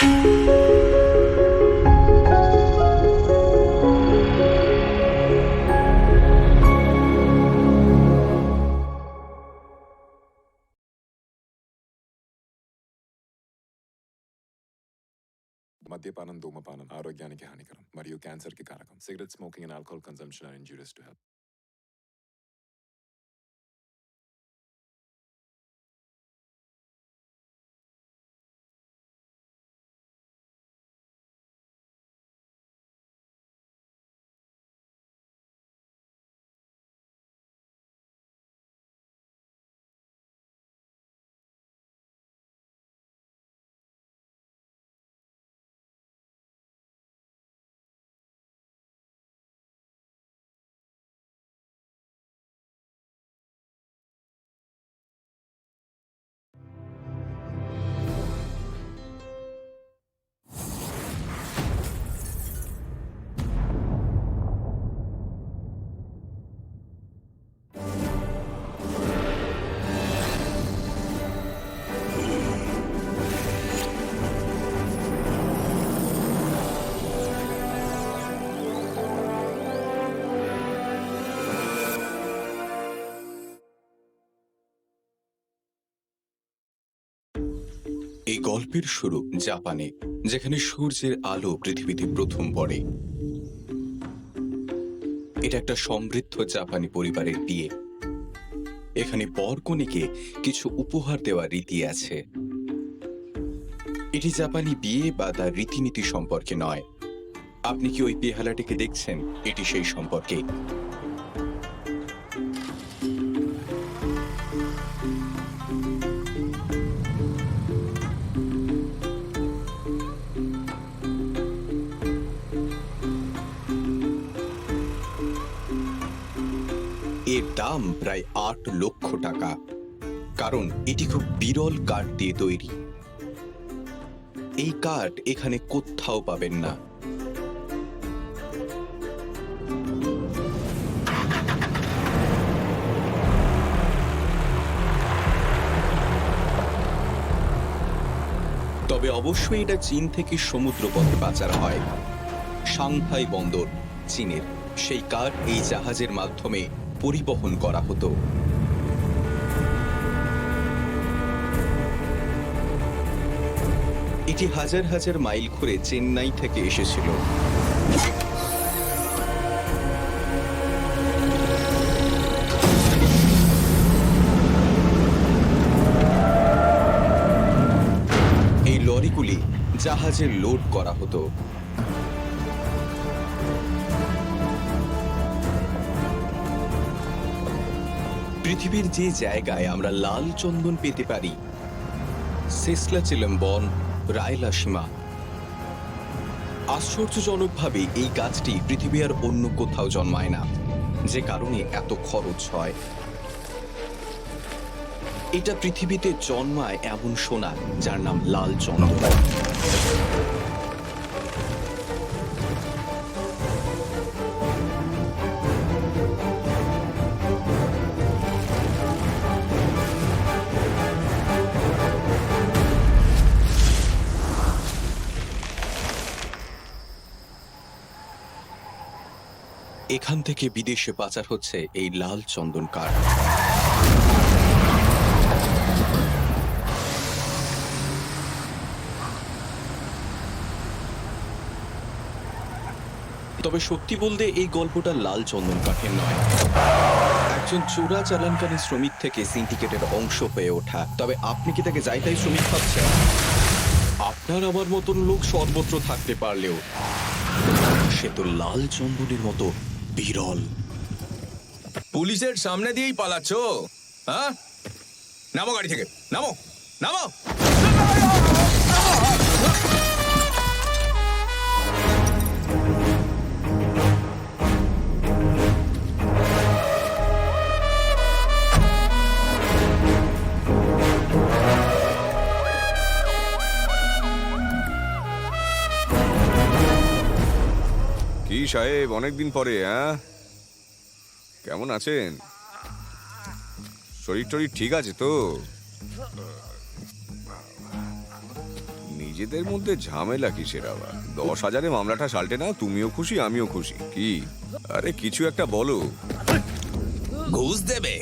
మద్యపానం ధూమపానం ఆరోగ్యానికి హానికరం మరియు క్యాన్సర్కి కారకం. Cigarette smoking and alcohol consumption are injurious to health. এই গল্পের শুরু জাপানে, যেখানে সূর্যের আলো পৃথিবীতে প্রথম পড়ে। এটা একটা সমৃদ্ধ জাপানি পরিবারের বিয়ে। এখানে বরকনেকে কিছু উপহার দেওয়ার রীতি আছে। এটি জাপানি বিয়ে বা তার রীতিনীতি সম্পর্কে নয়। আপনি কি ওই পেহালাটিকে দেখছেন? এটি সেই সম্পর্কে। এর দাম প্রায় ৮ লক্ষ টাকা, কারণ এটি খুব বিরল কাঠ দিয়ে তৈরি। এই কাঠ এখানে কোথাও পাবেন না। তবে অবশ্যই এটা চীন থেকে সমুদ্রপথে পাচার হয়। সাংহাই বন্দর, চীনের, সেই কাঠ এই জাহাজের মাধ্যমে পরিবহন করা হতো। এটি হাজার হাজার মাইল ঘুরে চেন্নাই থেকে এসেছিল। এই লরিগুলি জাহাজে লোড করা হতো। পৃথিবীর যে জায়গায় আমরা লাল চন্দন পেতে পারি, সেসলাচিলম বন, রায়লাসীমা, আশ্চর্যজনকভাবে এই গাছটি পৃথিবী আর অন্য কোথাও জন্মায় না, যে কারণে এত খরচ হয়। এটা পৃথিবীতে জন্মায় এমন সোনা যার নাম লাল চন্দন। এখান থেকে বিদেশে পাচার হচ্ছে এই লাল চন্দন কাঠ। তবে সত্যি বলতে এই গল্পটা লাল চন্দন কাঠের নয়, একজন চোরা চালানকারী শ্রমিক থেকে সিন্ডিকেটের অংশ হয়ে ওঠা। তবে আপনি কি তাকে যাই তাই শ্রমিক ভাবছেন? আপনার আমার মতন লোক সর্বত্র থাকতে পারলেও সে তো লাল চন্দনের মতো বিরল। পুলিশের সামনে দিয়েই পালাচ্ছ? হ্যাঁ, নামো গাড়ি থেকে, নামো নামো। কি সাহেব, অনেকদিন পরে। হ্যাঁ, কেমন আছেন? শরীর টরীর ঠিক আছে তো? নিজেদের মধ্যে ঝামেলা কিসের আবার? 10,000-এ মামলাটা সালটে না, তুমিও খুশি আমিও খুশি। কি আরে কিছু একটা বলো। ঘুষ দেবে?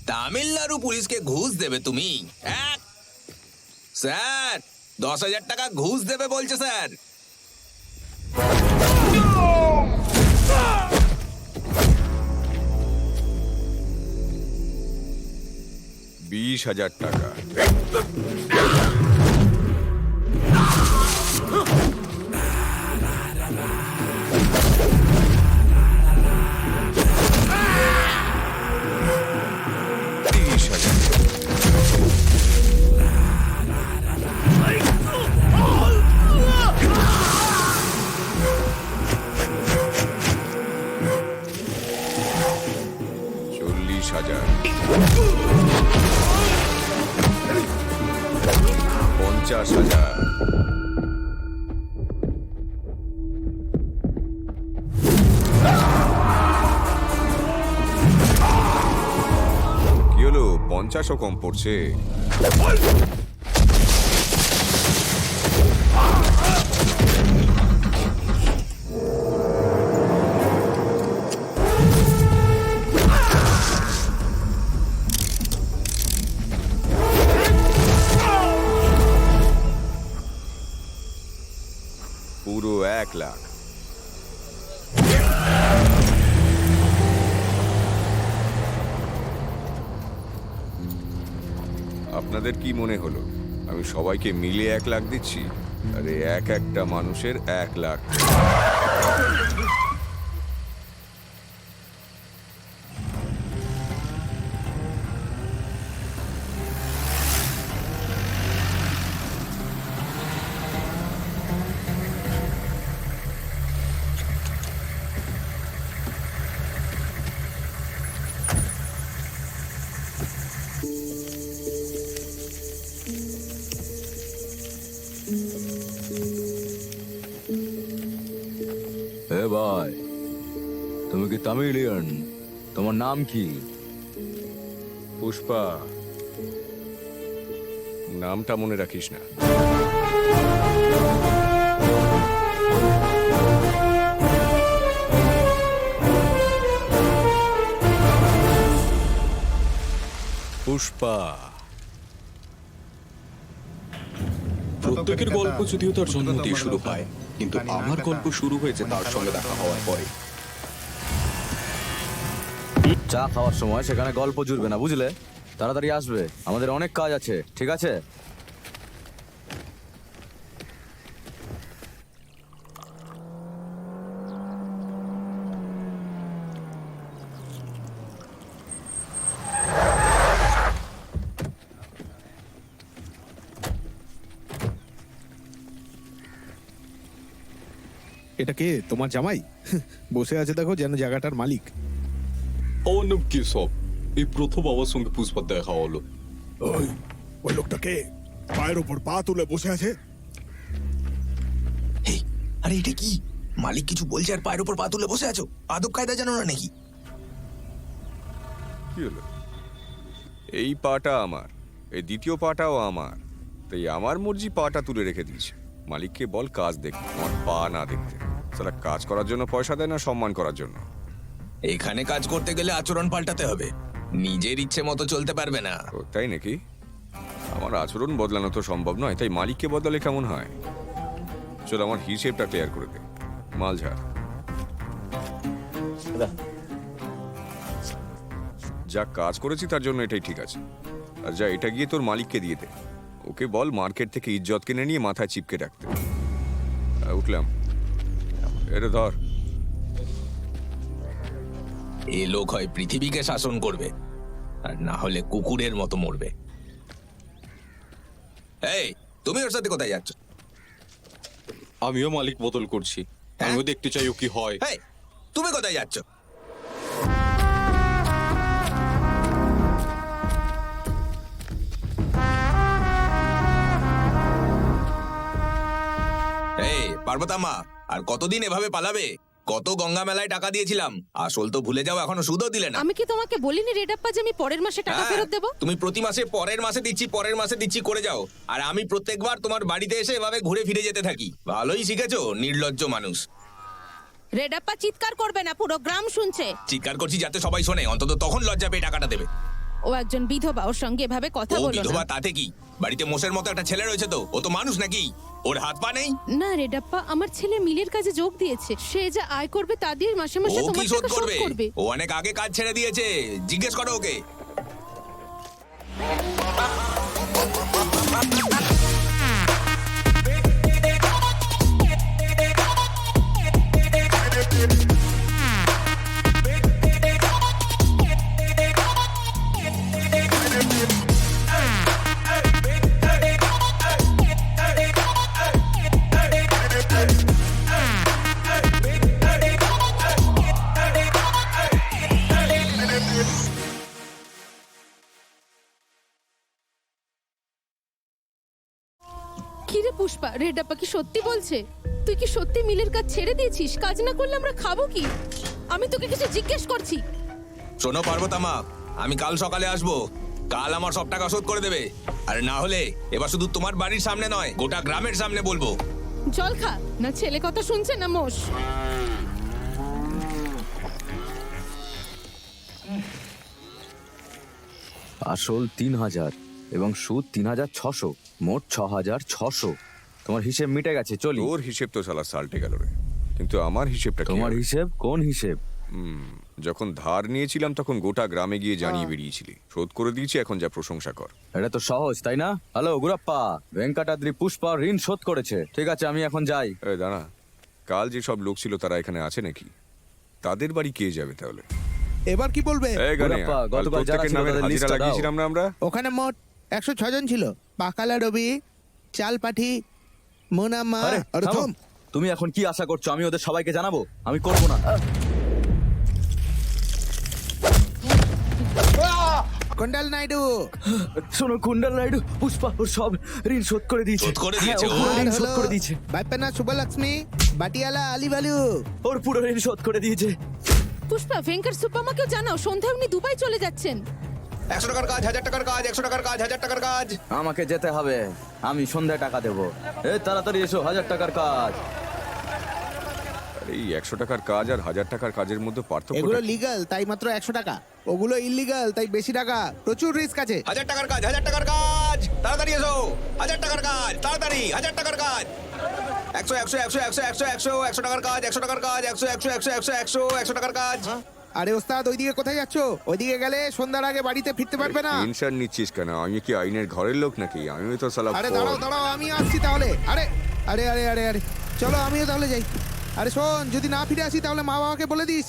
তামিলনাড়ু পুলিশকে ঘুষ দেবে তুমি? স্যার, 10,000 টাকা ঘুষ দেবে বলছে স্যার। 20,000 টাকা। $40,000 $50,000 কি হলো? 50ও কম পড়ছে। পুরো 1 লাখ। আপনাদের কি মনে হলো আমি সবাইকে মিলে 1 লাখ দিচ্ছি? আরে একটা মানুষের 1 লাখ। হে ভাই, তুমি কি তামিলিয়ান? তোমার নাম কি? পুষ্পা। নামটা মনে রাখিস না। পুষ্পা। প্রত্যেকের গল্প যদিও তার জন্ম দিয়ে শুরু হয়, কিন্তু আমার গল্প শুরু হয়েছে তার সঙ্গে দেখা হওয়ার পরে। চা খাওয়ার সময় সেখানে গল্প জুড়বে না, বুঝলে? তাড়াতাড়ি আসবে, আমাদের অনেক কাজ আছে, ঠিক আছে? এটা কে? তোমার জামাই? বসে আছে দেখো, যেন জায়গাটার মালিক। আমার নাম কেশব। এই প্রথম আমার সঙ্গে পুষ্পার দেখা হলো। ওই লোকটা কে? পায়ের উপর পা তুলে বসে আছে। আরে এটা কি? মালিক কিছু বলছে আর পায়ের উপর পা তুলে বসে আছো? আদব কায়দা জানো না নাকি? কি হলো? এই পাটা আমার, এই দ্বিতীয় পাটাও আমার, তাই আমার মর্জি পাটা তুলে রেখে দিয়েছে। মালিককে বল কাজ দেখতে, আমার পা না দেখতে। সারা কাজ করার জন্য পয়সা দেয় না সম্মান করার জন্য। এখানে কাজ করতে গেলে আচরণ পাল্টাতে হবে, নিজের ইচ্ছে মতো চলতে পারবে না। ও তাই নাকি? আমার আচরণ বদলানো তো সম্ভব নয়, তাই মালিককে বদলালে কেমন হয়? চল আমার হিসেবটা ক্লিয়ার করে দে। মাল ঝাড়। যা কাজ করেছি তার জন্য এটাই ঠিক আছে। আর যা এটা গিয়ে তোর মালিককে দিয়ে দে। ওকে বল মার্কেট থেকে ইজ্জত কিনে নিয়ে মাথায় চিপকে রাখতে। উঠলাম, এটা ধর। এ লোক হয় পৃথিবীকে শাসন করবে, আর না হলে কুকুরের মতো মরবে। এই, তুমি ওর সাথে কোথায় যাচ্ছ? আমিও মালিক বদল করছি, আমিও দেখতে চাই ও কি হয়। এই, তুমি কোথায় যাচ্ছ? এই পার্বতাম্মা, আর কতদিন এভাবে পালাবে? কত গঙ্গা মেলায় টাকা দিয়েছিলাম, আসল তো ভুলে যাও, এখনো সুদও দিলে না। আমি কি তোমাকে বলিনি রেডাপ্পা যে আমি পরের মাসে টাকা হ্যাঁ, ফেরত দেবো? তুমি প্রতি মাসে পরের মাসে দিচ্ছি করে যাও, আর আমি প্রত্যেকবার তোমার বাড়িতে এসে এভাবে ঘুরে ফিরে যেতে থাকি। ভালোই শিখেছো, নির্লজ্জ মানুষ। রেডাপ্পা চিৎকার করবে না, পুরো গ্রাম শুনছে। চিৎকার করছি যাতে সবাই শোনে, অন্তত তখন লজ্জা পেয়ে টাকাটা দেবে। ও একজন বিধবা, ওর সঙ্গে এভাবে কথা ও বলো বিধবা না। তাতে কি? বাড়িতে মোষের মতো একটা ছেলে রয়েছে, তো ও তো মানুষ নাকি? ওর হাত পা নেই? না রেডাপ্পা, আমার ছেলে মিলের কাজে যোগ দিয়েছে, সে যা আয় করবে তা দিয়ে মাসে মাসে ও কি তোমার শোধ টাকা শোধ করবে? করবে। ও অনেক আগে কাজ ছেড়ে দিয়েছে, জিজ্ঞেস করো ওকে। কিরে পুষ্পা, রেডাপ্পা কি সত্যি বলছে? তুই কি সত্যি মিলের কাজ ছেড়ে দিয়েছিস? কাজ না করলে আমরা খাবো কি? আমি তোকে কিছু জিজ্ঞেস করছি। শোনো পার্বতামা, আমি কাল সকালে আসবো, কাল আমার সব টাকা শোধ করে দেবে। আর না হলে এবার শুধু তোমার বাড়ির সামনে নয়, গোটা গ্রামের সামনে বলবো। জল খা না, ছেলে কথা শুনছে না মোষ। আসল 3,000 এবং সুদ 3,600, মোট 6,600। তোমার হিসেব মিটে গেছে, চলি। তোর হিসেব তো শালা সাল্টে গেল রে, কিন্তু আমার হিসেবটা কি তোমার হবে? হিসেব? কোন হিসেব? যখন ধার নিয়েছিলাম তখন গোটা গ্রামে গিয়ে জানিয়ে বেরিয়েছিলি, শোধ করে দিয়েছি, এখন যা প্রশংসা কর। এটা তো সহজ, তাই না? হ্যালো গুরাপ্পা, ভেঙ্কাটাদ্রি পুষ্পা ঋণ শোধ করেছে। ঠিক আছে, আমি এখন যাই। এই দাঁড়া, কাল যে সব লোক ছিল তারা এখানে আছে নাকি? তাদের বাড়ি কে যাবে তাহলে? এবার কি বলবে? এই গানে, গুরাপ্পা, কাল গতকাল যারা প্রত্যেকের ছিল নামে তাদের হাজিরা লিস্টটা দাও। লাগিয়েছিলাম না আমরা? ওখানে মোট 106 জন ছিল। পাকালা রবি, চাল পাঠি, মোনাম্মা। আরে, আরে থামো। থাম। তুমি এখন কি আশা করছো আমি ওদের সবাইকে জানাবো? আমি করবো না। কন্ডাল নাইডু, শোনো কুণ্ডাল নাইডু, পুষ্পা ওর সব ঋণ শোধ করে দিয়েছে। শোধ করে দিয়েছে হ্যাঁ, ও? ওর পুরো ঋণ আর শোধ হলো করে দিয়েছে। বাইপেনা শুভলক্ষ্মী, বাটিয়ালা আলিভালু। ওর পুরো ঋণ শোধ করে দিয়েছে। পুষ্পা, ভেঙ্কট সুব্বামাকেও জানাও, সন্ধ্যায় উনি দুবাই চলে যাচ্ছেন। 100 টাকার কাজ, 1000 টাকার কাজ, 100 টাকার কাজ, 1000 টাকার কাজ। আমাকে যেতে হবে, আমি সন্ধ্যায় টাকা দেবো। তাড়াতাড়ি এসো, 1,000 টাকার কাজ। আরে এই 100 টাকার কাজ আর 1,000 টাকার কাজের মধ্যে পার্থক্য এগুলো লিগ্যাল, তাই মাত্র 100 টাকা। ওগুলো ইল্লিগাল, তাই বেশি টাকা। প্রচুর রিস্ক আছে। 1000 টাকার কাজ, 1000 টাকার কাজ, তাড়াতাড়ি এসো। 1000 টাকার কাজ, তাড়াতাড়ি, 1000 টাকার কাজ। 100 100 100 100 100 100 100 টাকার কাজ, 100 টাকার কাজ, 100 100 100 100 100 100 টাকার কাজ। আরে ওস্তাদ, ওইদিকে কোথায় যাচ্ছ? ওইদিকে গেলে সন্ধ্যার আগে বাড়িতে ফিরতে পারবে না। টেনশন নিচ্ছিস কেন? আমি কি আইনের ঘরের লোক নাকি? আমি তো সালা আরে দাঁড়াও দাঁড়াও, আমি আসছি তাহলে। আরে আরে আরে আরে আরে চলো, আমিও তাহলে যাই। আরে শোন, যদি না ফিরে আসি তাহলে মা বাবাকে বলে দিস।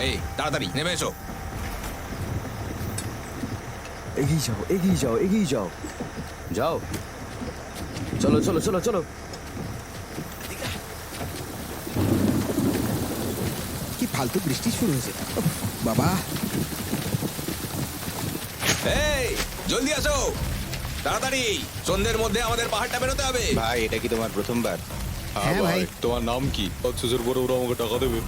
এই তাড়াতাড়ি নেমে এসো। এগিয়ে যাও, এগিয়ে যাও, এগিয়ে যাও। যাও, চলো চলো চলো চলো। কি ফালতু বৃষ্টি শুরু হয়েছে। উফ, বাবা। এই জলদি আসো, তাড়াতাড়ি, সন্ধ্যের মধ্যে আমাদের পাহাড়টা বেরোতে হবে। ভাই, এটা কি তোমার প্রথমবার? হ্যাঁ ভাই। তোমার নাম কি? শ্বশুর বড় ওরা আমাকে টাকা দেবে।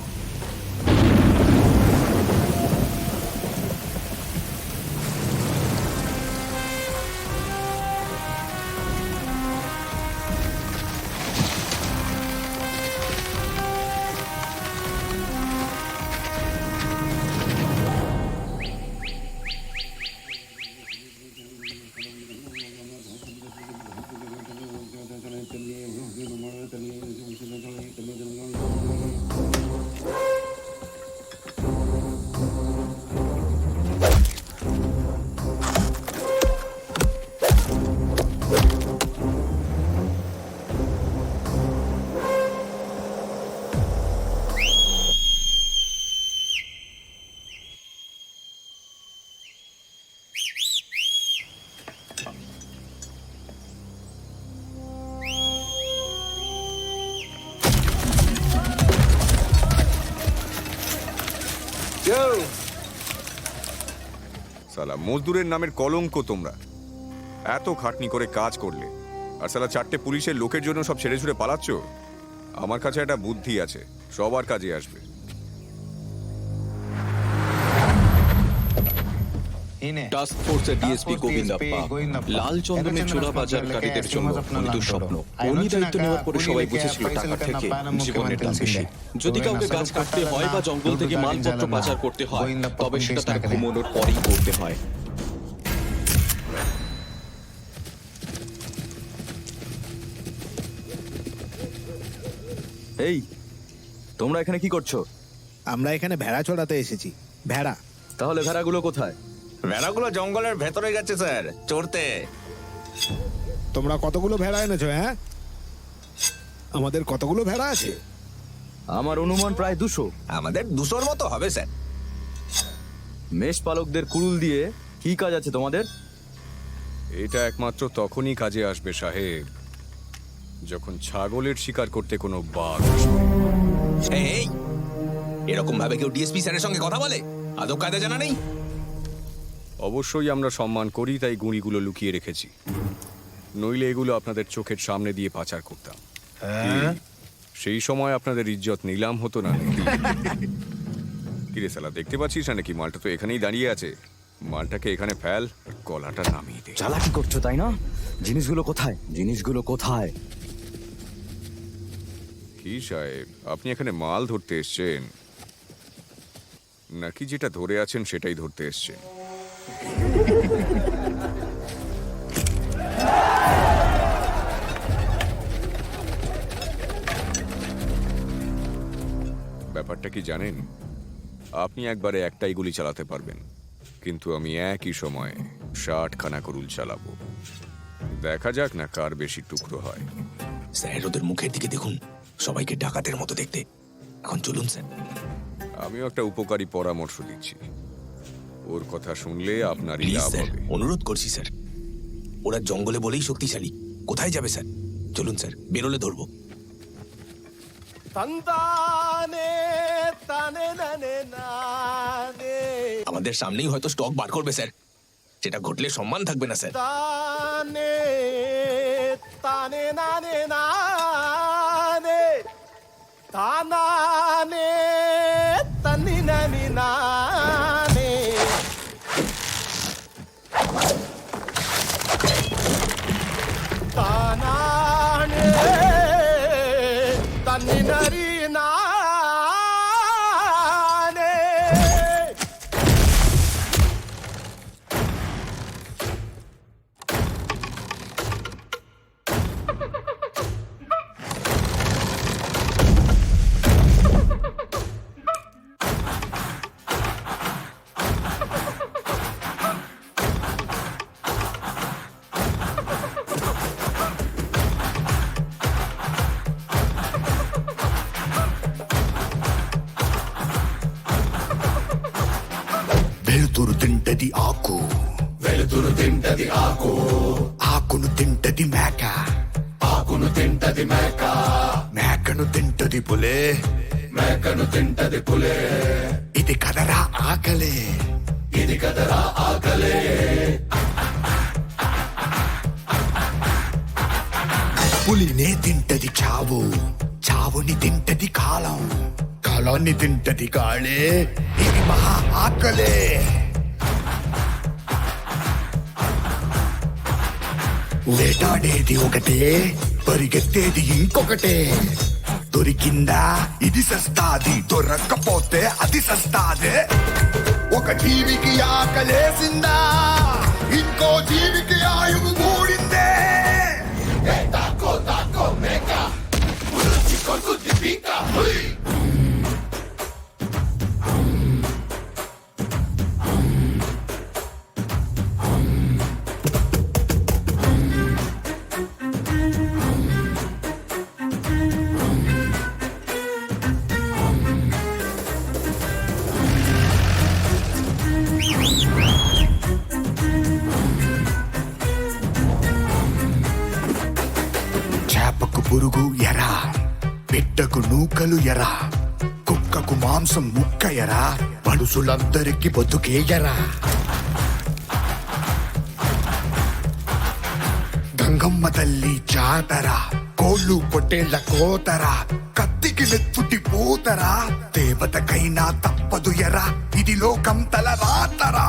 সালা মজদুরের নামের কলঙ্ক তোমরা। এত খাটনি করে কাজ করলে আর সালা 4টে পুলিশের লোকের জন্য সব ছেড়ে ছুড়ে পালাচ্ছ। আমার কাছে একটা বুদ্ধি আছে, সবার কাজে আসবে। টাস্ক ফোর্সের ডিএসপি গোবিন্দাপ্পা লাল চন্দনের চোরা পাচারকারীদের জন্য মৃত্যুর স্বপ্ন। উনি দায়িত্ব নেওয়ার পরে সবাই বুঝেছিল টাকার থেকে জীবনের দাম বেশি। যদি কাউকে গাছ কাটতে হয় বা জঙ্গল থেকে মালপত্র পাচার করতে হয়, তবে সেটা তার ঘুমানোর পরেই করতে হয়। এই তোমরা এখানে কি করছো? আমরা এখানে ভেড়া চড়াতে এসেছি। ভেড়া? তাহলে ভেড়াগুলো কোথায়? ভেড়াগুলো জঙ্গলের ভেতরে গেছে স্যার, চড়তে। তোমরা কতগুলো ভেড়া এনেছো? হ্যাঁ, আমাদের কতগুলো ভেড়া আছে? আমার অনুমান প্রায় 200। আমাদের 200-র মতো হবে স্যার। মেষ পালকদের কুড়ুল দিয়ে কি কাজ আছে তোমাদের? এটা একমাত্র তখনই কাজে আসবে সাহেব, যখন ছাগলের শিকার করতে কোনো বাঘ আসবে। এই এরকম ভাবে কেউ ডিএসপি স্যারের সঙ্গে কথা বলে? আদব কায়দা জানা নেই? অবশ্যই আমরা সম্মান করি, তাই গুঁড়িগুলো লুকিয়ে রেখেছি। নইলে এগুলো আপনাদের চোখের সামনে দিয়ে পাচার করতাম। কি? সেই সময় আপনাদের ইজ্জত নিলাম হতো না নাকি? কিরে সালা, দেখতে পাচ্ছিস না নাকি মালটা তো এখানেই দাঁড়িয়ে আছে? মালটাকে এখানে ফেল আর গলাটা নামিয়ে দে। চালাকি করছো তাই না? জিনিসগুলো কোথায়? জিনিসগুলো কোথায়? কি সাহেব, আপনি এখানে মাল ধরতে এসছেন নাকি যেটা ধরে আছেন সেটাই ধরতে এসছেন? ব্যাপারটা কি জানেন? আপনি একবারে একটাই গুলি চালাতে পারবেন, কিন্তু আমি একই সময়ে 60খানা কুড়ুল চালাবো। দেখা যাক না কার বেশি টুকরো হয়। স্যার ওদের মুখের দিকে দেখুন, সবাইকে ডাকাতের মতো দেখতে। এখন চলুন স্যার। আমিও একটা উপকারী পরামর্শ দিচ্ছি, ওর কথা শুনলে আপনারই লাভ হবে। অনুরোধ করছি স্যার, ওরা জঙ্গলে বলেই শক্তিশালী। কোথায় যাবে স্যার? চলুন স্যার, বেরোলে ধরবো। আমাদের সামনেই হয়তো স্টক বার করবে স্যার, সেটা ঘটলে সম্মান থাকবে না স্যার। వెలుతురు తింటది ఆకు, వెలుతురు తింటది ఆకు, ఆకును తింటది మేక, ఆకును తింటది మేక, మేకను తింటది పులే, మేకను తింటది పులే. ఇది కదరా ఆకలే, ఇది కదరా ఆకలే. పులినే తింటది చావు, చావుని తింటది కాలం, కాలాన్ని తింటది కాళే. ఇది మహా ఆకలే. వేటాడేది ఒకటే, పరిగెత్తేది ఇంకొకటే. దొరికిందా ఇది సస్తాది, దొరక్కపోతే అది సస్తాదే. ఒక జీవికి ఆకలేసిందా, ఇంకో జీవికి ఆయువు కూడిందే. తాకో తాకో మేక, కొడుకు పీక. చేపకు పురుగు ఎరా, పిట్టకు నూకలు ఎరా, కుక్కకు మాంసం ముక్క ఎరా, మనుషులందరికి బతుకే ఎరా. ಗಂಗಮ್ಮದಲ್ಲಿ ಜಾತರ ಕೋಲು ಕೊಟ್ಟೆಲ್ಲ ಕೋತರ కత్తికి నెత్తుటి పోతరా దేవతకైనా తప్పదు ఎరా ఇది లోకం తల రాతరా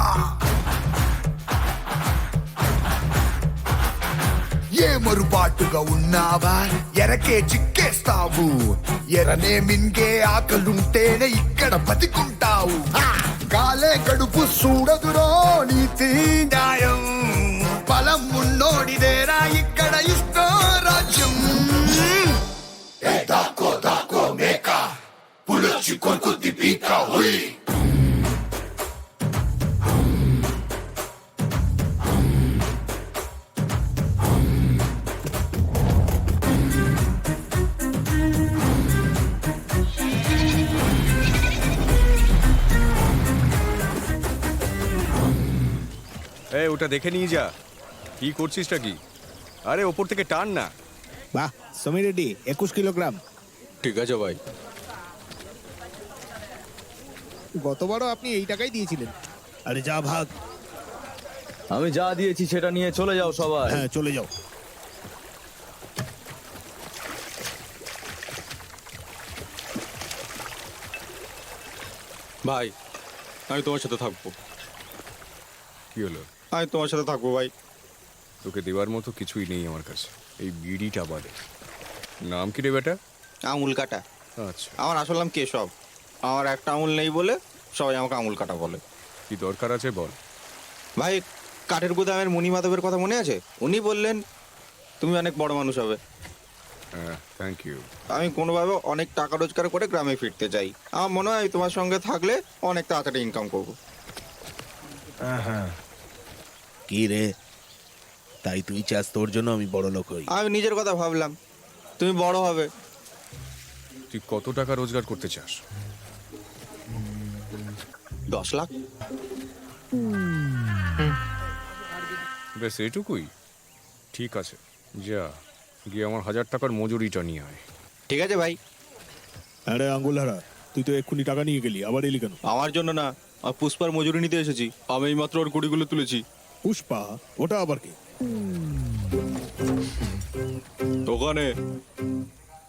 ఏ మరుబాటుగా ఉన్నావా ఎరకే చిక్కేస్తావు ఎరనే మింగే ఆకలుంటేనే ఇక్కడ బతికుంటావు కాలే కడుపు చూడదురో నీతి న్యాయం బలం ఉన్నోడిదేరా ఇక్కడ ఇష్టో రాజ్యం దాకో దాకో మేక పులొచ్చి కొరుకుద్ది పీక హుయ్ এই ওটা দেখে নিয়ে যা কি করছিসটা কি আরে ওপর থেকে টান না বাহ সমীর রেড্ডি 21 কিলোগ্রাম। ঠিক আছে ভাই। গতবারও আপনি এই টাকাই দিয়েছিলেন। আরে যা ভাগ। আমি যা দিয়েছি সেটা নিয়ে চলে যাও সবাই। হ্যাঁ চলে যাও। ভাই আমি তোমার সাথে থাকবো। কি হলো? আমি তোমার সাথে থাকবো ভাই। তোকে দেওয়ার মতো কিছুই নেই আমার কাছে, এই বিড়িটা বাদে। নাম কি রে বেটা? আঙুল কাটা। আচ্ছা, আমার আসল নাম কেশব। আমার একটা আঙুল নেই বলে সবাই আমাকে আঙুল কাটা বলে। কি দরকার আছে বল। ভাই কাঠের গুদামের মণিমাধবের কথা মনে আছে? উনি বললেন তুমি অনেক বড় মানুষ হবে। হ্যাঁ, থ্যাংক ইউ। আমি কোনোভাবে অনেক টাকা রোজগার করে গ্রামে ফিরতে চাই। আমার মনে হয় তোমার সঙ্গে থাকলে অনেক তাড়াতাড়ি ইনকাম করবো। কি রে, তাই তুই চাস তোর জন্য আমি বড় লোক হই? আমি নিজের কথা ভাবলাম, তুমি বড় হবে। তুই কত টাকা রোজগার করতে চাস? 10 লাখ। ব্যাস এটুকুই? ঠিক আছে, যা গিয়ে আমার 1000 টাকার মজুরিটা নিয়ে আয়। ঠিক আছে ভাই। আরে আঙ্গুলহারা, তুই তো এক্ষুনি টাকা নিয়ে গেলি, আবার এলি কেন? আমার জন্য না, আর পুষ্পার মজুরি নিতে এসেছি। আমি এই মাত্র ওর গুড়িগুলো তুলেছি। পুষ্পা? ওটা আবার কি? ওখানে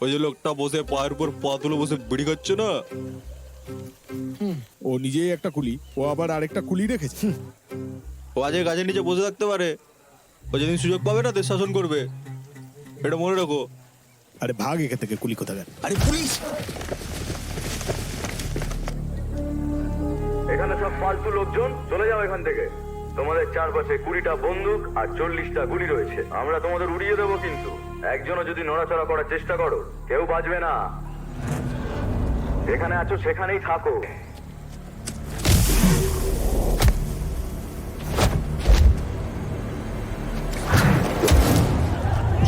ওই যে লোকটা বসে পায়ের উপর পা তুলে বসে বিড়ি খাচ্ছে না, ও নিজেই একটা কুলি, ও আবার আরেকটা কুলি রেখেছে। ও আজ গাছের নিচে বসে থাকতে পারে, ও যেদিন সুযোগ পাবে না দেশ শাসন করবে, এটা মনে রাখো। আরে ভাগ এখান থেকে, কুলি কোথাকার। আরে পুলিশ! এখানে সব ফালতু লোকজন, চলে যাও এখান থেকে। তোমাদের চারপাশে 20টা বন্দুক আর 40টা গুলি রয়েছে। আমরা তোমাদের উড়িয়ে দেবো, কিন্তু একজনও যদি নড়াচড়া করার চেষ্টা করো কেউ বাঁচবে না। যেখানে আছো সেখানেই থাকো।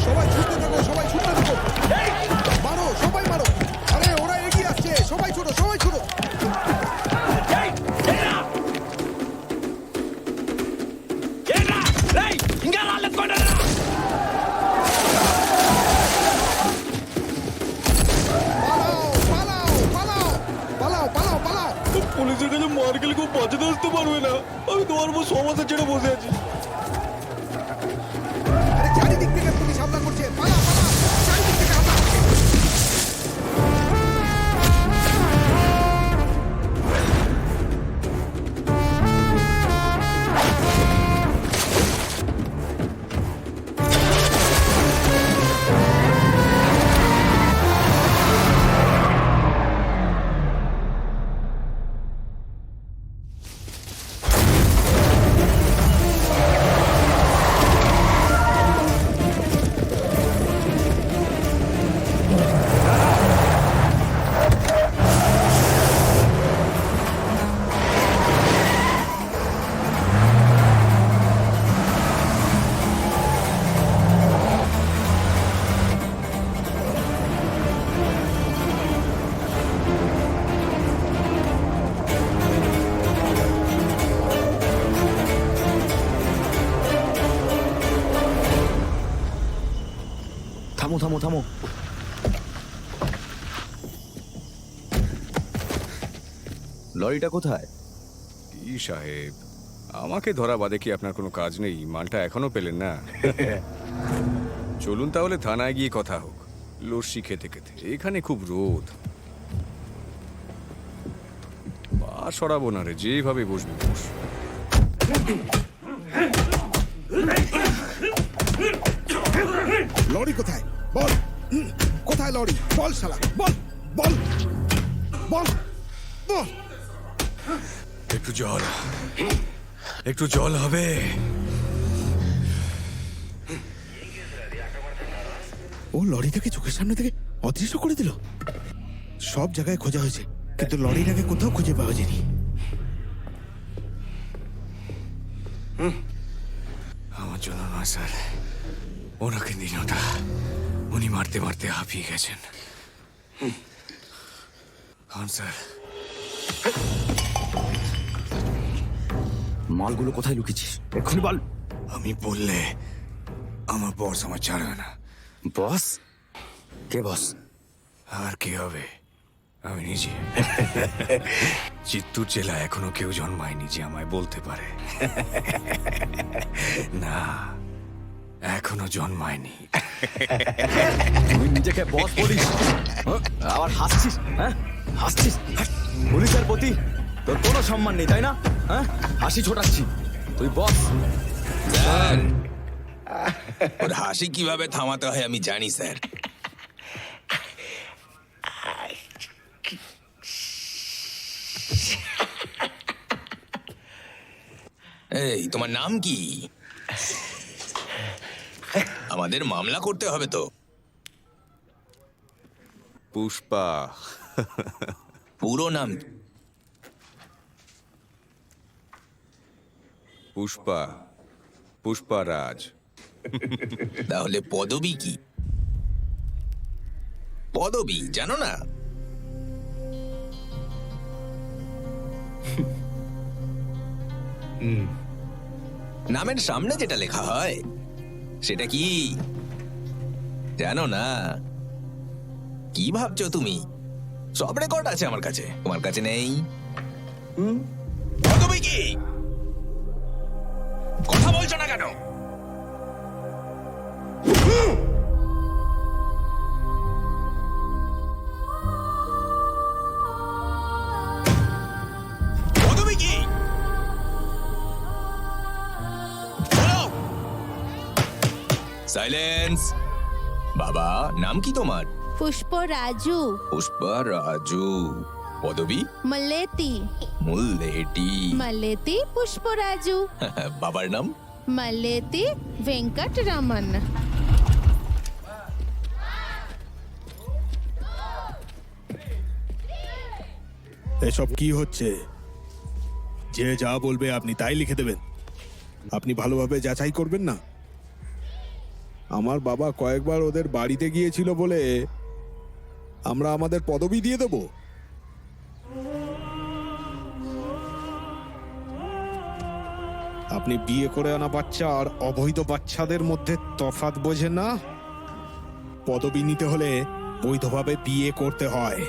সবাই ছুটতে থাকো, সবাই ছুটতে থাকো। মারো, সবাই মারো। আরে ওরা এগিয়ে আসছে, সবাই ছোট, সবাই ছোট। পুলিশের কাছে মার গেলে কেউ বাঁচাতে আসতে পারবে না। আমি তোমার উপর সমাজে ছেড়ে বসে আছি। আরে চারিদিক থেকে পুলিশ হামলা করছে, পালা পালা, চারিদিক থেকে হামলা। থামো থামো থামো। লরিটা কোথায়? কি সাহেব, আমাকে ধরা বাদে কি আপনার কোনো কাজ নেই? মালটা এখনো পেলেন না? চলুন তাহলে থানায় গিয়ে কথা হোক, লস্যি খেতে খেতে। এখানে খুব রোদ, পা সরাবো না রে, যেভাবে বসবি বস। লরি কোথায় বল? কোথায় লরি? বল শালা, বল বল বল বল। একটু জল হবে? ও লরিটাকে চোখের সামনে থেকে অদৃশ্য করে দিল। সব জায়গায় খোঁজা হয়েছে, কিন্তু লরিটাকে কোথাও খুঁজে পাওয়া যায়নি। আমার জন্য নয় স্যার, ওনাকে দিন ওটা। উনি মারতে মারতে হাঁপিয়ে গেছেন। হ্যাঁ স্যার। মালগুলো কোথায় লুকিয়েছিস এক্ষুনি বল। আমি বললে আমার বস আমার ছাড়বে না। বস? কে বস? আর কি হবে, আমি নিজে। চিত্তুর জেলা এখনো কেউ জন্মায়নি যে আমায় বলতে পারে। না, এখনো জন্মায়নি। তুই নিজেকে বস বলিস, আবার হাসছিস? হ্যাঁ হাসছিস? পুলিশের প্রতি তোর কোনো সম্মান নেই তাই না? হ্যাঁ হাসি ছোটাচ্ছি, তুই বস? ওর হাসি কিভাবে থামাতে হয় আমি জানি স্যার। এই তোমার নাম কি? আমাদের মামলা করতে হবে তো। পুষ্পা। পুরো নাম কি? পুষ্পা, পুষ্পারাজ। তাহলে পদবী কি? পদবী জানো না? নামের সামনে যেটা লেখা হয় সেটা কি জানো না? কি ভাবছো তুমি? সব রেকর্ড আছে আমার কাছে, তোমার কাছে নেই? পদবী কি? কথা বলছো না কেন? পদবী কি? সাইলেন্স। বাবা, নাম কি তোমার? পুষ্পরাজু। পুষ্পা রাজু। পদবী? মলেতি। মুল্লেটি। মলেতি পুষ্পরাজু। বাবার নাম? মলেতি ভেঙ্কটরমন। এসব কি হচ্ছে? যে যা বলবে আপনি তাই লিখে দেবেন? আপনি ভালোভাবে যাচাই করবেন না? আমার বাবা কয়েকবার ওদের বাড়িতে গিয়েছিল বলে আমরা আমাদের পদবি দিয়ে দেব? আপনি বিয়ে করে আনা বাচ্চা আর অবৈধ বাচ্চাদের মধ্যে তফাৎ বোঝেন না? পদবি নিতে হলে বৈধভাবে বিয়ে করতে হয়,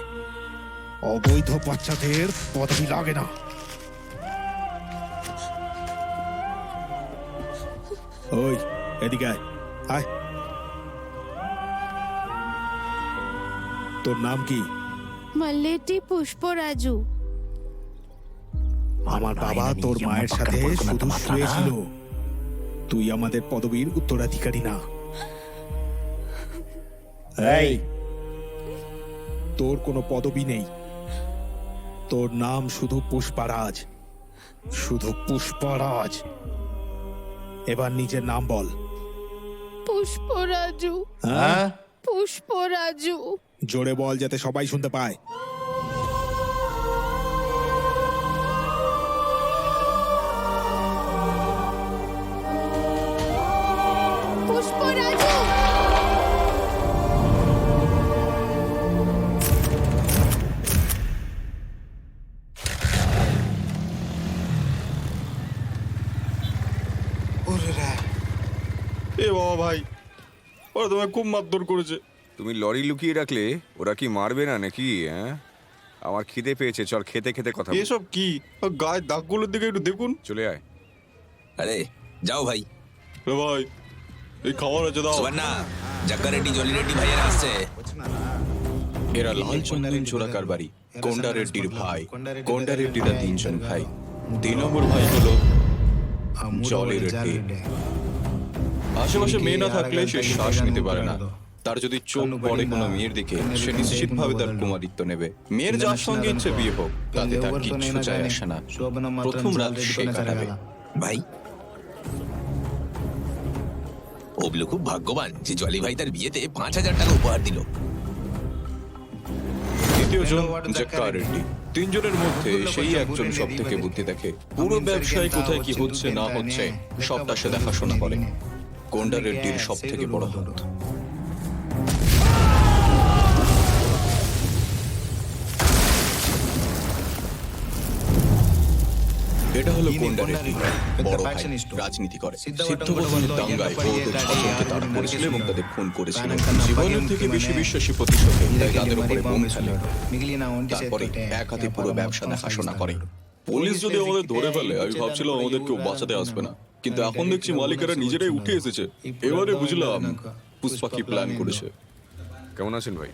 অবৈধ বাচ্চাদের পদবি লাগে না। ওই এদিকে আয়, আয়। তোর নাম কি? মলেতি পুষ্পরাজু। আমার বাবা তোর মায়ের সাথে শুধু শুয়েছিল, তুই আমাদের পদবীর উত্তরাধিকারী না। এই, তোর কোনো পদবি নেই, তোর নাম শুধু পুষ্পারাজ, শুধু পুষ্পারাজ। এবার নিজের নাম বল। পুষ্পরাজু। হ্যাঁ, পুষ্পরাজু। জোরে বল যাতে সবাই শুনতে পায়। পুষ্পরাজু। এ বাবা ভাই, ওরা তোমায় খুব মারধর করেছে। তুমি লরি লুকিয়ে রাখলে ওরা কি মারবে না নাকি? হ্যাঁ, আমার খিদে পেয়েছে, চল খেতে খেতে কথা বলি। এসব কি? গায়ের দাগগুলোর দিকে একটু দেখুন। চলে আয়। আরে যাও ভাই। এ ভাই, এই খাবার আছে দাও। সুবর্ণা, জাক্কা রেড্ডি, জলি রেড্ডি ভাইয়েরা আসছে। এরা লাল চন্দন চোরাকার বাড়ি কোন্ডা রেড্ডির ভাই। কোন্ডা রেড্ডিরা 3 জন ভাই। 3 নম্বর ভাই হলো জলি রেড্ডি। আশেপাশে মেয়ে না থাকলে সে শ্বাস নিতে পারে না। তার যদি চোখ পড়ে কোনো মেয়ের দিকে, সে নিশ্চিতভাবে তার কুমারিত্ব নেবে। মেয়ের যার সঙ্গে ইচ্ছে বিয়ে হোক, তাতে তার কিচ্ছু যায় আসে না। প্রথম রাত সে কাটাবে। ভাই, ওগুলো খুব ভাগ্যবান যে জলি ভাই তার বিয়েতে 5,000 টাকা উপহার দিল। দ্বিতীয় জন জাক্কা রেড্ডি। 3 জনের মধ্যে সেই একজন সব থেকে বুদ্ধি দেখে। পুরো ব্যবসায় কোথায় কি হচ্ছে না হচ্ছে সবটা সে দেখাশোনা করে। কোন্ডা রেড্ডির সব থেকে বড় হাত। এটা হলো কোন্ডা রেড্ডি, বড় ভাই, রাজনীতি করে। সিদ্ধগোধনের দাঙ্গায় ও ওদের 6 জনকে তাড়া করেছিল এবং তাদের খুন করেছিল। জীবনের থেকে বেশি বিশ্বাসী প্রতিশোধে তাই তাদের উপরে বোম ফেলে। তারপরে এক হাতে পুরো ব্যবসা দেখাশোনা করে। পুলিশ যদি আমাদের ধরে ফেলে, আমি ভাবছিলাম আমাদের কেউ বাঁচাতে আসবে না, কিন্তু এখন দেখছি মালিকেরা নিজেরাই উঠে এসেছে। এবারে বুঝলাম পুষ্পা কি প্ল্যান করেছে। কেমন আছেন ভাই?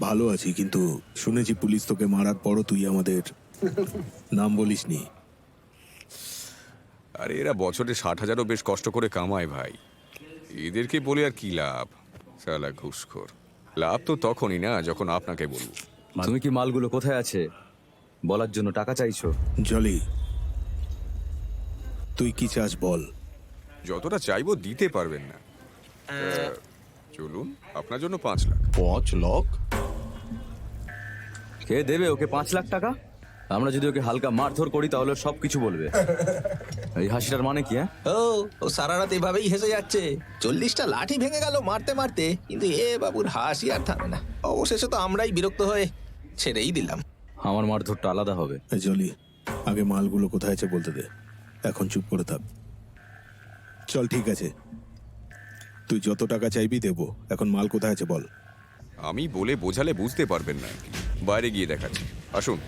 ভালো আছি, কিন্তু শুনেছি পুলিশ তোকে মারার পরও তুই আমাদের নাম বলিসনি। আরে এরা বছরে 60,000ও বেশ কষ্ট করে কামায় ভাই। এদেরকে বলে আর কি লাভ? শালা ঘুষখোর। লাভ তো তখনই না যখন আপনাকে বলবো। তুমি কি মালগুলো কোথায় আছে বলার জন্য টাকা চাইছো? জলি, তুই কি চাস বল। যতটা চাইবো দিতে পারবেন না। চলুন, আপনার জন্য 5 লাখ। 5 লাখ? কে দেবে ওকে 5 লাখ টাকা? আমরা যদি ওকে হালকা মারধর করি তাহলে সবকিছু বলবে। এই হাসিটার মানে কি? ও সারা রাত এভাবেই হেসে যাচ্ছে। 40টা লাঠি ভেঙে গেল মারতে মারতে, কিন্তু এ বাবুর হাসি আর থামে না। অবশেষে তো আমরাই বিরক্ত হয়ে ছেড়েই দিলাম। আমার মারধরটা আলাদা হবে। এই জলি, আগে মালগুলো কোথায় আছে বলতে দে, এখন চুপ করে থাক। চল ঠিক আছে, তুই যত টাকা চাইবি দেবো, এখন মাল কোথায় আছে বল। আমি বলে বোঝালে বুঝতে পারবেন না, বাইরে গিয়ে দেখাচ্ছি, আসুন।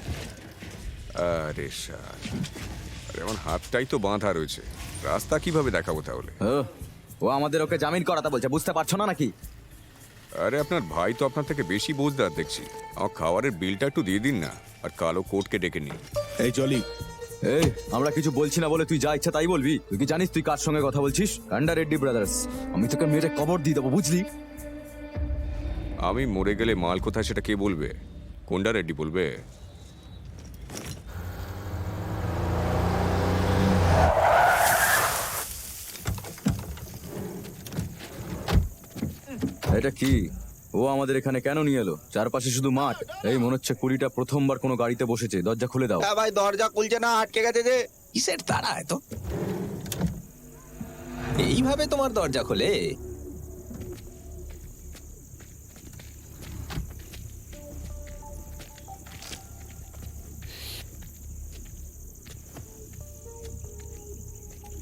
আরে শালা, আরে আমার হাতটাই তো বাঁধা রয়েছে, রাস্তা কিভাবে দেখাবো তাহলে? ও আমাদের ওকে জামিন করাতে বলছে, বুঝতে পারছো না নাকি? আরে আপনার ভাই তো আপনার থেকে বেশি বোঝদার দেখছি। আমার খাবারের বিলটা একটু দিয়ে দিন না, আর কালো কোটকে ডেকে নিন। এই জলি, এই আমরা কিছু বলছি না বলে তুই যা ইচ্ছা তাই বলবি? তুই কি জানিস তুই কার সঙ্গে কথা বলছিস? কান্ডা রেড্ডি ব্রাদার্স। আমি তোকে মেরে কবর দিয়ে দেবো, বুঝলি? আমি মরে গেলে মাল কোথায় সেটা কে বলবে? কোন্ডা রেড্ডি বলবে? এটা কি? ও আমাদের এখানে কেন নিয়ে এলো? চারপাশে শুধু মাঠ। এই মনে হচ্ছে কুড়িটা প্রথমবার কোনো গাড়িতে বসেছে। দরজা খুলে দাও। ভাই দরজা খুলছে না, আটকে গেছে যে। কিসের তারা এত? এইভাবে তোমার দরজা খোলে?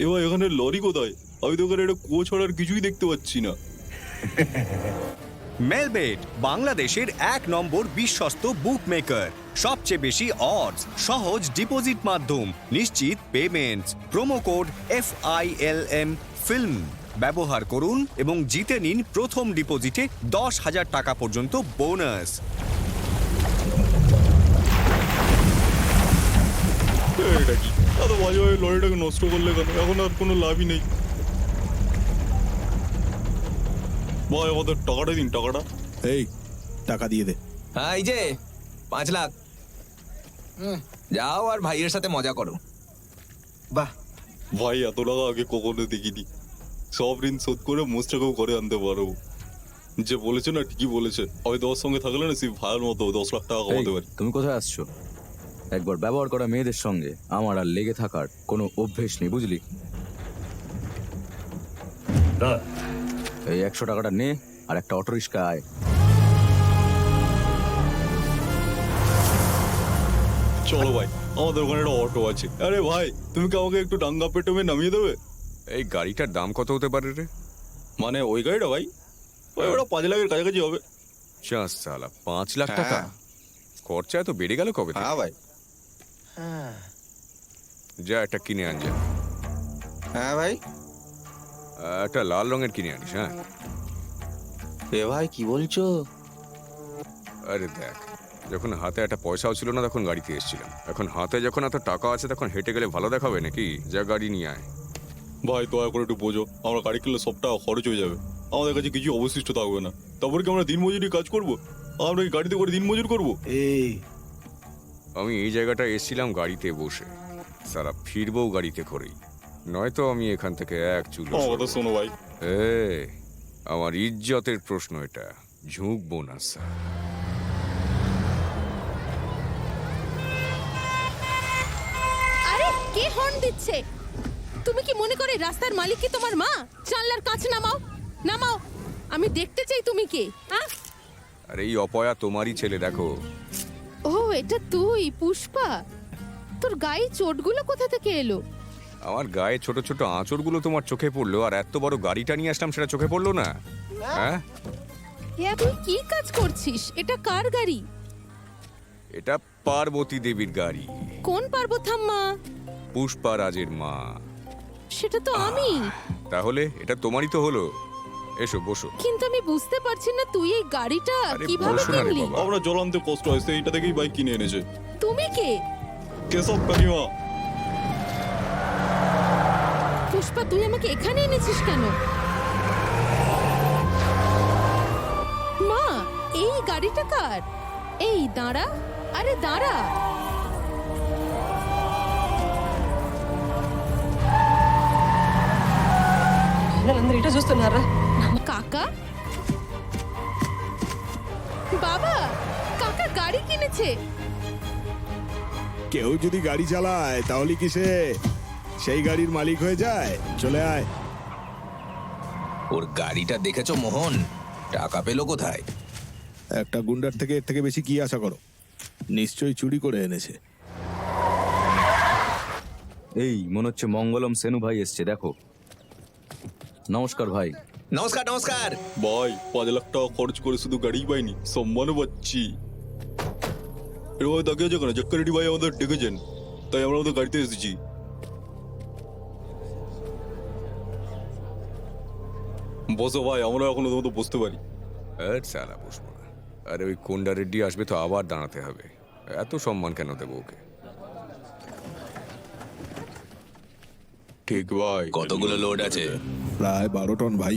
এবার এখানে লরি কোথায়? আমি তো ওখানে একটা কুয়ো ছাড়ার কিছুই দেখতে পাচ্ছি না। মেলবেট বাংলাদেশের 1 নম্বর বিশ্বস্ত বুকমেকার। সবচেয়ে বেশি অডস, সহজ ডিপোজিট মাধ্যম, নিশ্চিত payments. Promo code FILM film ব্যবহার করুন এবং জিতে নিন প্রথম ডিপোজিটে 10,000 টাকা পর্যন্ত বোনাস। এটা কি? এত বাজে ভাবে লরিটাকে নষ্ট করলে কেন? এখন আর কোনো লাভই নেই। ভাই আমাদের টাকাটা দিন, টাকাটা। এই টাকা দিয়ে দে। হ্যাঁ, এই যে 5 লাখ। যাও আর ভাইয়ের সাথে মজা করো। বাহ ভাই, এত টাকা আগে কখনো দেখিনি। সব ঋণ শোধ করে মোস্টাকেও করে আনতে পারো। যে বলেছে না, ঠিকই বলেছে। আমি তোমার সঙ্গে থাকলে না সেই ভাইয়ের মতো 10 লাখ টাকা কমাতে পারি। তুমি কোথায় আসছো? একবার ব্যবহার করা মেয়েদের সঙ্গে আমার আর লেগে থাকার কোনো অভ্যেস নেই, বুঝলি? এই 100 টাকাটা নে আর একটা অটো রিক্সা আয়। চলো ভাই, আমাদের ওখানে একটা অটো আছে। আরে ভাই, তুমি কি আমাকে একটু ডাঙ্গা পেটমে নামিয়ে দেবে? এই গাড়িটার দাম কত হতে পারে রে? মানে ওই গাড়িটা ভাই, ওই ওটা 5 লাখের কাছাকাছি হবে। চাস সালা, 5 লাখ টাকা? খরচা এত বেড়ে গেল কবে থেকে? হ্যাঁ ভাই। যা একটা কিনে আন যা। হ্যাঁ ভাই। একটা লাল রঙের কিনে আনিস, হ্যাঁ? এ ভাই কি বলছো? আরে দেখ, যখন হাতে একটা পয়সাও ছিল না তখন গাড়িতে এসেছিলাম, এখন হাতে যখন এত টাকা আছে তখন হেঁটে গেলে ভালো দেখাবে নাকি? যা গাড়ি নিয়ে আয়। ভাই দয়া করে একটু বোঝো, আমরা গাড়ি কিনলে সব টাকা খরচ হয়ে যাবে, আমাদের কাছে কিছু অবশিষ্ট থাকবে না। তারপরে কি আমরা দিনমজুরি কাজ করব? আমরা কি গাড়িতে করে দিনমজুর করবো? আমি এই জায়গাটা এসেছিলাম গাড়িতে বসে, সারা ফিরবও গাড়িতে করেই, নয়তো আমি এখান থেকে এক চুল। আমার কথা শোনো ভাই। আমার ইজ্জতের প্রশ্ন এটা, ঝুঁকবো না স্যার। আরে কে হর্ন দিচ্ছে? তুমি কি মনে করে রাস্তার মালিক কি তোমার মা? জানলার কাছে নামাও, নামাও, আমি দেখতে চাই তুমি কে। আরে এই অপয়া তোমারই ছেলে, দেখো। ও এটা তুই পুষ্পা? তোর গায়ে চোটগুলো কোথা থেকে এলো? আমার গায়ে ছোট ছোট আঁচড়গুলো তোমার চোখে পড়লো, আর এত বড় গাড়িটা নিয়ে আসলাম সেটা চোখে পড়লো না? হ্যাঁ, তুই কি কাজ করছিস? এটা কার গাড়ি? এটা পার্বতী দেবীর গাড়ি। কোন পার্বতাম্মা? পুষ্পা রাজের মা। সেটা তো আমি। তাহলে এটা তোমারই তো হলো। এসো বসো। কিন্তু আমি বুঝতে পারছি না তুই এই গাড়িটা আরে কিভাবে বসো না রে কিনলি? বাবা। আমরা জলান্তে কষ্ট হয়েছে, এইটা থেকেই বাইক কিনে এনেছে। তুমি কে? কেশব কাকিমা। পুষ্পা তুই আমাকে এখানে এনেছিস কেন? মা, এই গাড়িটা কার? এই দাঁড়া, আরে দাঁড়া। কাকা, বাবা, কাকা গাড়ি কিনেছে। কেউ যদি গাড়ি চালায় তাহলে কি সে সেই গাড়ির মালিক হয়ে যায়? চলে আয়। ওর গাড়িটা দেখেছো মোহন? টাকা পেলো কোথায়? একটা গুন্ডার থেকে এর থেকে বেশি কি আশা করো? নিশ্চয়ই চুরি করে এনেছে। এই মনে হচ্ছে মঙ্গলম সেনু ভাই এসছে, দেখো। নমস্কার ভাই। নমস্কার নমস্কার। ভাই 5 লাখ টাকা খরচ করে শুধু গাড়ি পাইনি, সম্মানও পাচ্ছি। এরকম তাকিয়ে যখন জক্কারেডি ভাই আমাদের ডেকেছেন, তাই আমরা আমাদের গাড়িতে এসেছি। বসো ভাই, আমরা এখন ওদের মতো বসতে পারি। আর সালা বসবো না। আরে ওই কোন্ডা রেড্ডি আসবে তো আবার দাঁড়াতে হবে, এত সম্মান কেন দেবো ওকে? ঠিক ভাই। কতগুলো লোড আছে? প্রায় 12 টন ভাই।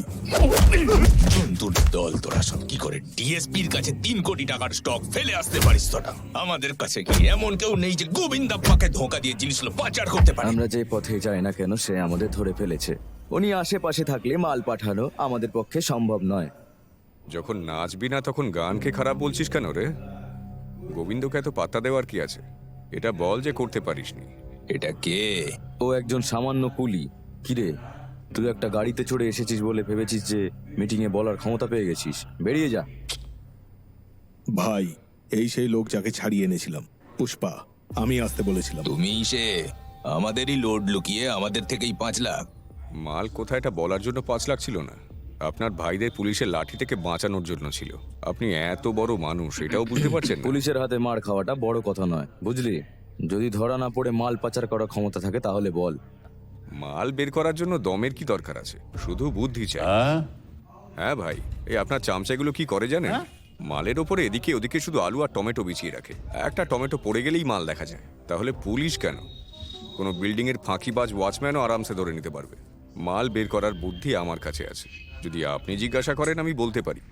জন্তুর দল, তোরা সব কি করে ডিএসপির কাছে 3 কোটি টাকার স্টক ফেলে আসতে পারিস তোরা? আমাদের কাছে কি এমন কেউ নেই যে গোবিন্দাপ্পাকে ধোঁকা দিয়ে জিনিসগুলো পাচার করতে পারে? আমরা যে পথে যাই না কেন সে আমাদের ধরে ফেলেছে। উনি আশেপাশে থাকলে মাল পাঠানো আমাদের পক্ষে সম্ভব নয়। যখন নাচবি না তখন গানকে খারাপ বলছিস কেন রে? গোবিন্দকে এত পাত্তা দেওয়ার কি আছে? এটা বল যে করতে পারিসনি। এটা কে? ও একজন সামান্য কুলি। কিরে, তুই একটা গাড়িতে চড়ে এসেছিস বলে ভেবেছিস যে মিটিং এ বলার ক্ষমতা পেয়ে গেছিস? বেরিয়ে যা ভাই, এই সেই লোক যাকে ছাড়িয়ে এনেছিলাম। পুষ্পা, আমি আসতে বলেছিলাম। তুমি সে আমাদেরই লোড লুকিয়ে আমাদের থেকেই 5 লাখ। মাল কোথায় এটা বলার জন্য 5 লাখ ছিল না, আপনার ভাইদের পুলিশের লাঠি থেকে বাঁচানোর জন্য ছিল। আপনি এত বড় মানুষ এটাও বুঝতে পারছেন না? পুলিশের হাতে মার খাওয়াটা বড় কথা নয়, বুঝলি? যদি ধরা না পড়ে মাল পাচার করার ক্ষমতা থাকে তাহলে বল। মাল বের করার জন্য দমের কি দরকার আছে? শুধু বুদ্ধি চাই। হ্যাঁ ভাই, এই আপনার চামচাগুলো কি করে জানেন? মালের ওপরে এদিকে ওদিকে শুধু আলু আর টমেটো বিছিয়ে রাখে। একটা টমেটো পড়ে গেলেই মাল দেখা যায়। তাহলে পুলিশ কেন, কোনো বিল্ডিং এর ফাঁকিবাজ ওয়াচম্যানও আরামসে ধরে নিতে পারবে। মাল বের করার বুদ্ধি আমার কাছে আছে, যদি আপনি জিজ্ঞাসা করেন আমি বলতে পারি।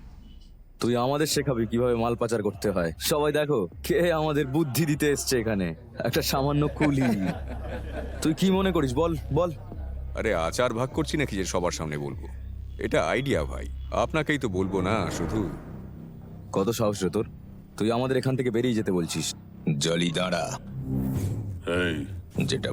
তুই আমাদের শেখাবি কিভাবে মাল পাচার করতে হয়? সবাই দেখো কে আমাদের বুদ্ধি দিতে এসছে এখানে, একটা সামান্য কুলি। তুই কি মনে করিস বল বল। আরে আচার ভাগ করছি নাকি যে সবার সামনে বলবো? এটা আইডিয়া ভাই, আপনাকেই তো বলবো না শুধু। কত সাহস রে তোর? তুই আমাদের এখান থেকে বেরিয়ে যেতে বলছিস? জলি দাঁড়া। যেটা